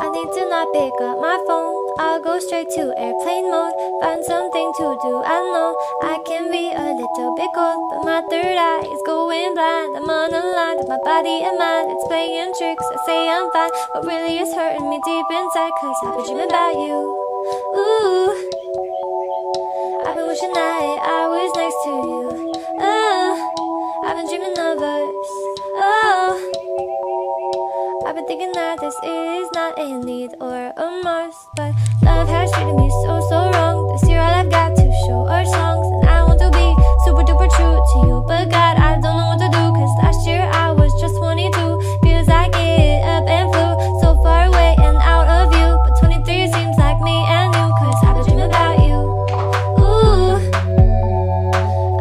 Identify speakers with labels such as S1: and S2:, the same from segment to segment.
S1: I need to not pick up my phone. I'll go straight to airplane mode. Find something to do. I know I can be a little bit cold, but my third eye is going blind. I'm on a line with my body and mind. It's playing tricks. I say I'm fine, but really it's hurting me deep inside. Cause I've been dreaming about you. Ooh, I've been wishing that I was next to you. Oh, I've been dreaming of us. Oh, I've been thinking that this is not a need or a must, but love has treated me so wrong. This year all I've got to show are songs, and I want to be super duper true to you, but God, I don't know what to do. Cause last year I was just 22. Feels like it up and flew so far away and out of view, but 23 seems like me and you. Cause I've been dreaming about you. Ooh,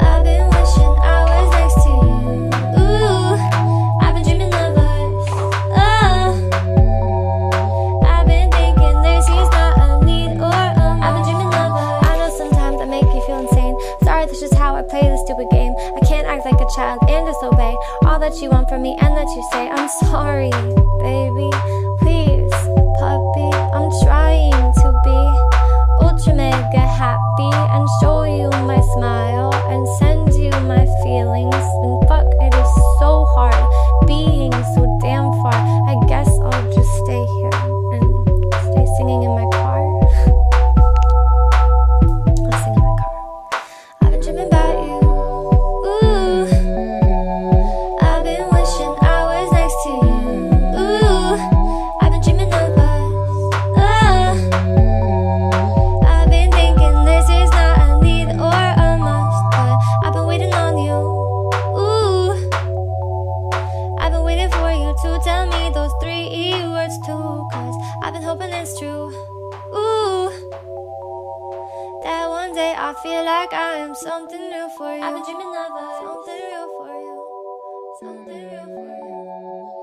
S1: I've been wishing I was next to you. Ooh, I've been dreaming of us. Oh, I've been thinking this is not a need or a must. I've been dreaming of us. I know sometimes I make you feel insane. Sorry, that's just how I play this stupid game. I can't act like a child and disobey all that you want from me and that you say. I'm sorry, baby. Please, puppy. I'm trying to be ultra mega happy and show you my smile and send you my feelings. And fuck, it is so hard being so damn far. I guess I'll just stay here and stay singing in my car. I'll sing in my car. I've been dreaming about you. Ooh, I've been wishing I was next to you. Ooh, I've been dreaming of us. Oh, I've been thinking this is not a need or a must, but I've been waiting on you. Ooh, I've been waiting for you to tell me those 3 words too. Cause I've been hoping it's true. Ooh, that one day I feel like I am something real for you. I've been dreaming of us. Something real for you. Something real for you.